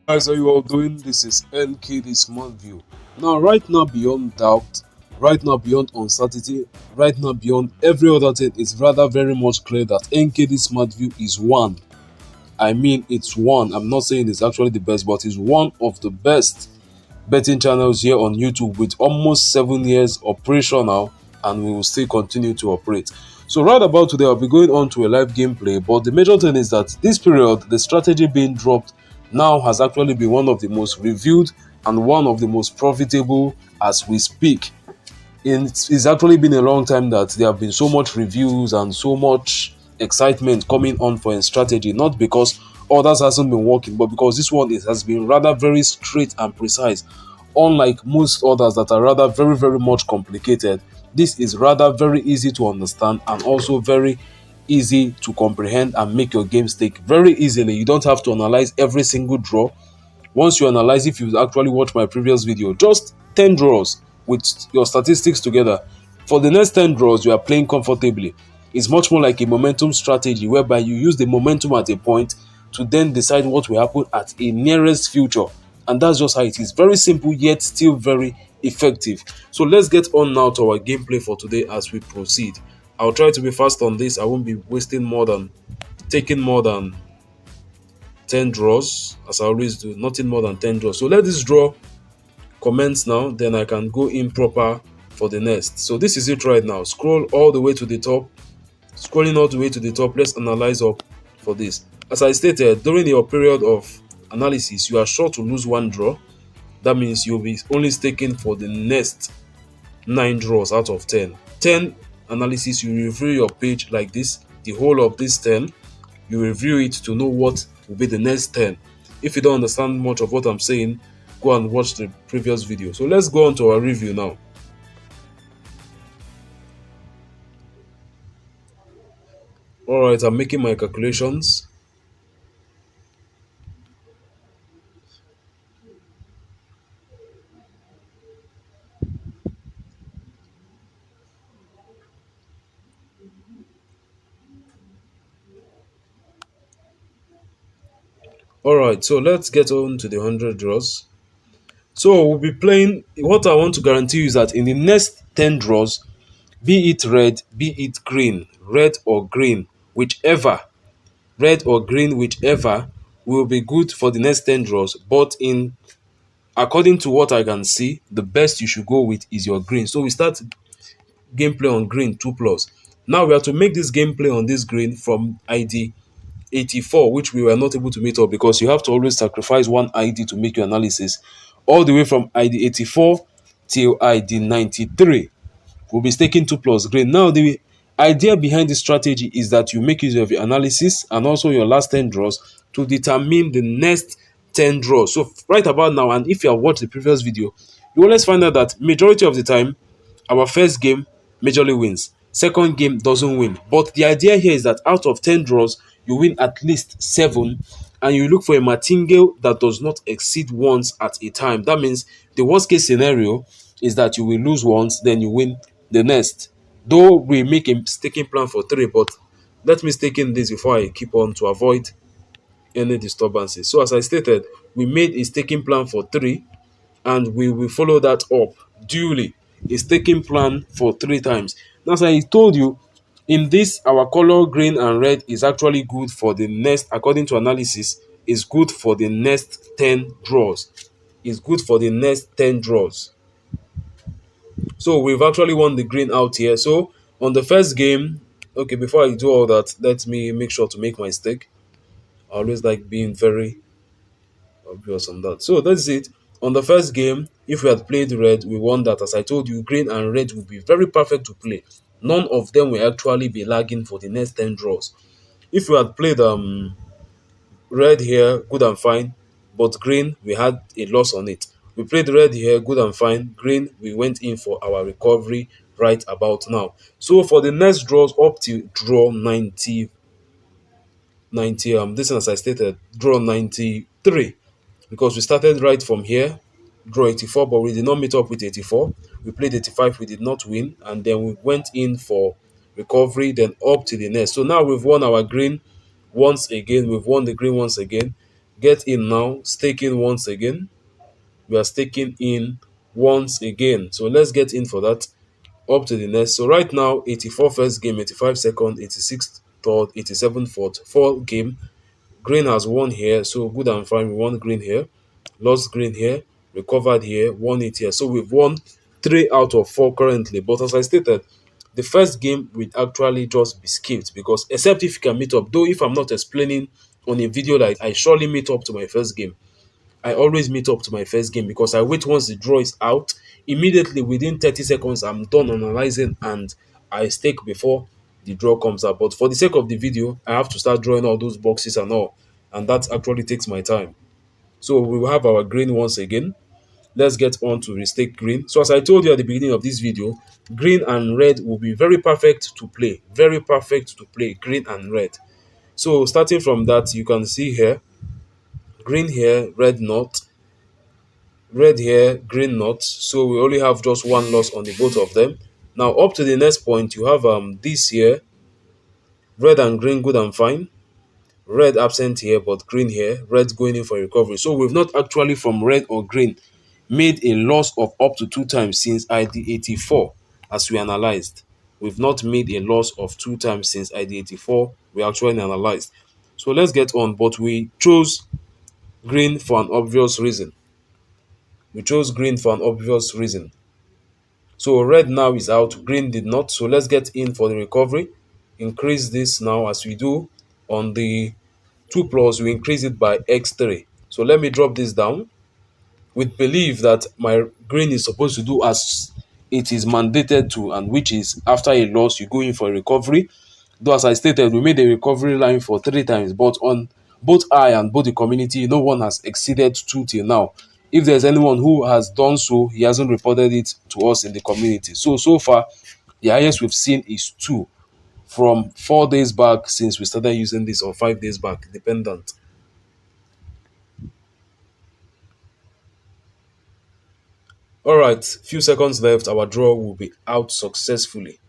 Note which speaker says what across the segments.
Speaker 1: Guys, how you all doing? This is NKD Smart View. Now, right now, beyond doubt, right now, beyond uncertainty, right now, beyond every other thing, it's rather very much clear that NKD Smart View is one. I mean, it's one. I'm not saying it's actually the best, but it's one of the best betting channels here on YouTube with almost 7 years operational, and we will still continue to operate. So right about today, I'll be going on to a live gameplay, but the major thing is that this period, the strategy being dropped now has actually been one of the most reviewed and one of the most profitable as we speak. It's actually been a long time that there have been so much reviews and so much excitement coming on for a strategy, not because others hasn't been working, but because this one has been rather very straight and precise. Unlike most others that are rather very very much complicated, this is rather very easy to understand and also very easy to comprehend and make your game stick very easily. You don't have to analyze every single draw. Once you analyze, if you actually watch my previous video, just 10 draws with your statistics together. For the next 10 draws, you are playing comfortably. It's much more like a momentum strategy whereby you use the momentum at a point to then decide what will happen at a nearest future. And that's just how it is. Very simple, yet still very effective. So let's get on now to our gameplay for today as we proceed. I'll try to be fast on this. I won't be taking more than 10 draws, as I always do, nothing more than 10 draws. So let this draw commence now, then I can go in proper for the next. So this is it right now. Scroll all the way to the top. Scrolling all the way to the top, let's analyze up for this. As I stated, during your period of analysis, you are sure to lose one draw. That means you'll be only staking for the next 9 draws out of 10. 10 analysis, you review your page like this, the whole of this 10, you review it to know what will be the next 10. If you don't understand much of what I'm saying, go and watch the previous video. So let's go on to our review now. Alright, I'm making my calculations. Alright, so let's get on to the 100 draws. So we'll be playing. What I want to guarantee you is that in the next 10 draws, be it red, be it green, red or green, whichever, red or green, whichever, will be good for the next 10 draws. But in according to what I can see, the best you should go with is your green. So we start gameplay on green 2 plus. Now we have to make this gameplay on this green from ID 84, which we were not able to meet up because you have to always sacrifice one ID to make your analysis, all the way from ID 84 till ID 93. We'll be staking 2 plus green. Now the idea behind this strategy is that you make use of your analysis and also your last 10 draws to determine the next 10 draws. So right about now, and if you have watched the previous video, you always find out that majority of the time our first game majorly wins, second game doesn't win. But the idea here is that out of 10 draws, you win at least 7, and you look for a martingale that does not exceed once at a time. That means the worst case scenario is that you will lose once, then you win the next. Though we make a staking plan for 3, but let me stake in this before I keep on to avoid any disturbances. So as I stated, we made a staking plan for 3, and we will follow that up duly. A staking plan for 3 times. Now, as I told you, in this, our color green and red is actually good for the next, according to analysis, is good for the next 10 draws. Is good for the next 10 draws. So we've actually won the green out here. So on the first game, okay, before I do all that, let me make sure to make my stake. I always like being very obvious on that. So that's it. On the first game, if we had played red, we won that. As I told you, green and red would be very perfect to play. None of them will actually be lagging for the next 10 draws. If we had played red here, good and fine, but green, we had a loss on it. We played red here, good and fine. Green, we went in for our recovery right about now. So for the next draws up to draw 90, this one, as I stated, draw 93, because we started right from here, draw 84, but we did not meet up with 84. We played 85, we did not win, and then we went in for recovery, then up to the next. So now we've won our green once again, we've won the green once again. Get in now, stake in once again. We are staking in once again. So let's get in for that. Up to the next. So right now, 84 first game, 85 second, 86 third, 87 fourth, fourth game. Green has won here, so good and fine. We won green here, lost green here, recovered here, won it here. So we've won 3 out of 4 currently. But as I stated, the first game will actually just be skipped because except if you can meet up, though if I'm not explaining on a video like I surely meet up to my first game. I always meet up to my first game because I wait once the draw is out. Immediately within 30 seconds, I'm done analyzing and I stake before the draw comes out. But for the sake of the video, I have to start drawing all those boxes and all. And that actually takes my time. So we will have our green once again. Let's get on to restake green. So as I told you at the beginning of this video, green and red will be very perfect to play. Very perfect to play, green and red. So starting from that, you can see here, green here, red not, red here, green not. So we only have just one loss on the both of them. Now up to the next point, you have this here, red and green, good and fine. Red absent here, but green here. Red going in for recovery. So we've not actually from red or green made a loss of up to 2 times since ID 84, as we analyzed. We've not made a loss of 2 times since ID 84. We actually analyzed. So let's get on. But we chose green for an obvious reason. We chose green for an obvious reason. So red now is out, green did not. So let's get in for the recovery. Increase this now as we do on the 2 plus, we increase it by x3. So let me drop this down with belief that my green is supposed to do as it is mandated to, and which is after a loss, you go in for a recovery. Though, as I stated, we made a recovery line for 3 times, but on both I and both the community, no one has exceeded 2 till now. If there's anyone who has done so, he hasn't reported it to us in the community. So far, the highest we've seen is 2 from 4 days back since we started using this, or 5 days back, dependent. All right, few seconds left. Our draw will be out successfully.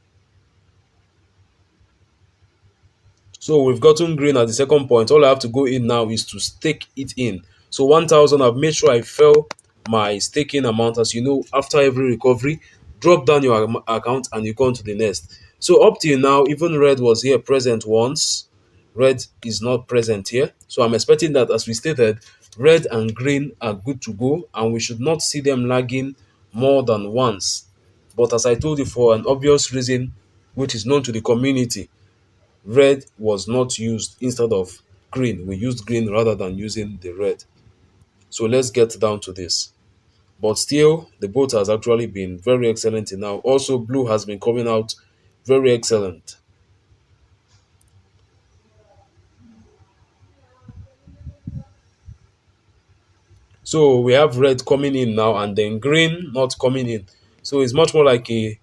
Speaker 1: So we've gotten green at the second point. All I have to go in now is to stake it in. So 1,000, I've made sure I fill my staking amount. As you know, after every recovery, drop down your account and you go on to the next. So up till now, even red was here present once. Red is not present here. So I'm expecting that, as we stated, red and green are good to go and we should not see them lagging more than once. But as I told you, for an obvious reason, which is known to the community, red was not used instead of green. We used green rather than using the red. So let's get down to this. But still, the boat has actually been very excellent now. Also, blue has been coming out very excellent. So we have red coming in now and then green not coming in. So it's much more like a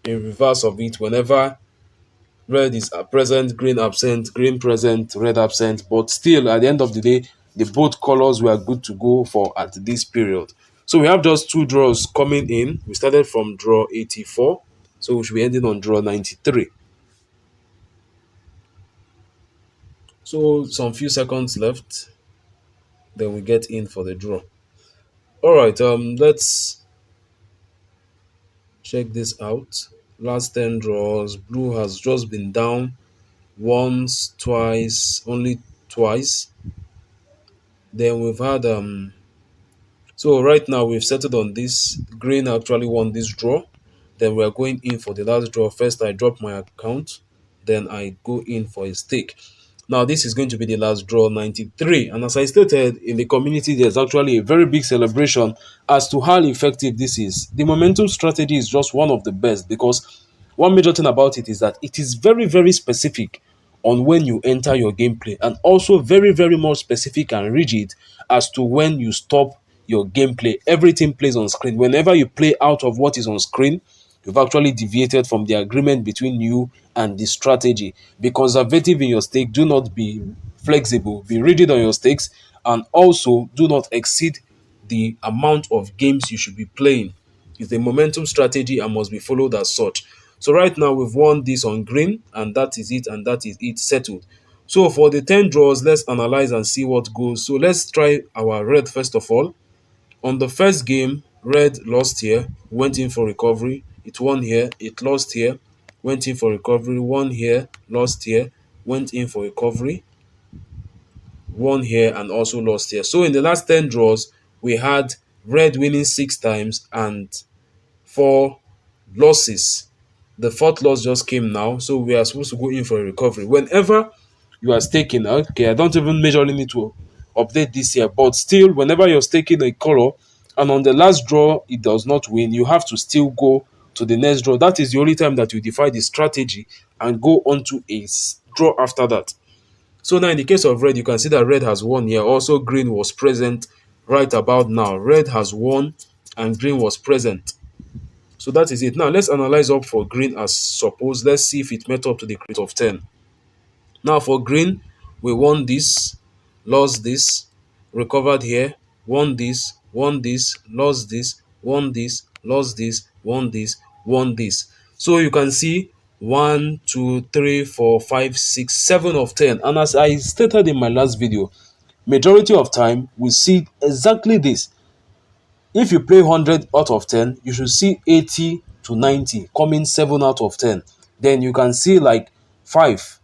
Speaker 1: reverse of it. Whenever red is present, green absent, green present, red absent. But still, at the end of the day, the both colors were good to go for at this period. So we have just 2 draws coming in. We started from draw 84, so we should be ending on draw 93. So some few seconds left, then we get in for the draw. All right, let's check this out. Last 10 draws, blue has just been down once, twice, only twice. Then we've had so right now we've settled on this. Green actually won this draw. Then we are going in for the last draw. First, I drop my account. Then I go in for a stake. Now, this is going to be the last draw, 93. And as I stated, in the community, there's actually a very big celebration as to how effective this is. The momentum strategy is just one of the best because one major thing about it is that it is very, very specific on when you enter your gameplay, and also very, very more specific and rigid as to when you stop your gameplay. Everything plays on screen. Whenever you play out of what is on screen, you've actually deviated from the agreement between you and the strategy. Be conservative in your stake. Do not be flexible. Be rigid on your stakes, and also do not exceed the amount of games you should be playing. It's a momentum strategy and must be followed as such. So right now we've won this on green, and that is it, settled. So for the 10 draws, let's analyze and see what goes. So let's try our red first of all. On the first game, red lost here, went in for recovery. It won here, it lost here, went in for recovery, won here, lost here, went in for recovery, won here, and also lost here. So in the last 10 draws, we had red winning 6 times and 4 losses. The fourth loss just came now, so we are supposed to go in for a recovery. Whenever you are staking, okay, I don't even majorly need to update this here, but still, whenever you're staking a color and on the last draw it does not win, you have to still go to the next draw. That is the only time that you define the strategy and go on to a draw after that. So now in the case of red, you can see that red has won here. Also, green was present right about now. Red has won and green was present. So that is it. Now let's analyze up for green as suppose. Let's see if it met up to the crate of 10. Now for green, we won this, lost this, recovered here, won this, lost this, won this, lost this, won this, won this. So you can see 1, 2, 3, 4, 5, 6, 7 of 10. And as I stated in my last video, majority of time we see exactly this. If you play 100 out of 10, you should see 80 to 90 coming 7 out of 10. Then you can see like 5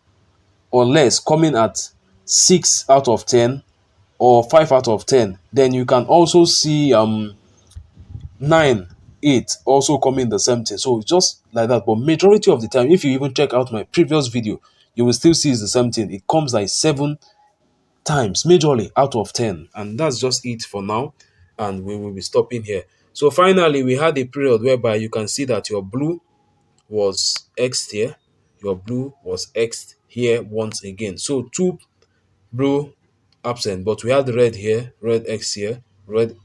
Speaker 1: or less coming at 6 out of 10 or 5 out of 10. Then you can also see 9, 8 also coming the same thing. So just like that. But majority of the time, if you even check out my previous video, you will still see it's the same thing. It comes like 7 times majorly out of 10, and that's just it for now, and we will be stopping here. So finally we had a period whereby you can see that your blue was xed here, your blue was xed here once again. So two blue absent, but we had red here, red x here, red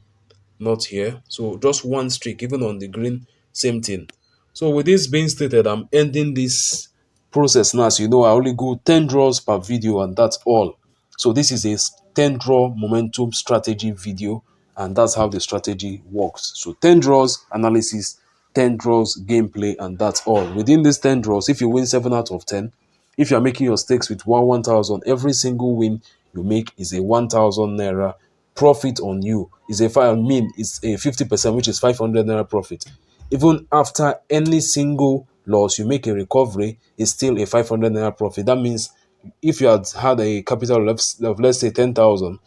Speaker 1: not here. So just one streak, even on the green, same thing. So with this being stated, I'm ending this process now. As you know, I only go 10 draws per video and that's all. So this is a 10 draw momentum strategy video, and that's how the strategy works. So 10 draws analysis, 10 draws gameplay, and that's all. Within these 10 draws, if you win 7 out of 10, if you're making your stakes with 1,000, every single win you make is a 1,000 naira profit on you. Is a I mean it's a 50%, which is 500 naira profit. Even after any single loss, you make a recovery, it's still a 500 naira profit. That means if you had a capital of let's say 10,000,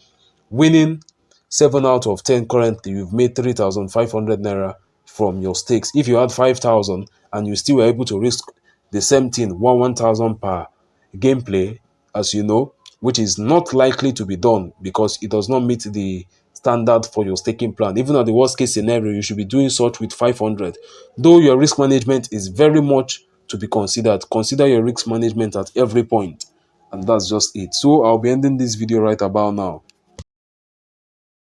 Speaker 1: winning 7 out of 10 currently, you've made 3,500 naira from your stakes. If you had 5,000 and you still were able to risk the same thing, 1,000 per gameplay, as you know, which is not likely to be done because it does not meet the standard for your staking plan. Even at the worst case scenario, you should be doing such with 500. Though your risk management is very much to be considered. Consider your risk management at every point. And that's just it. So I'll be ending this video right about now.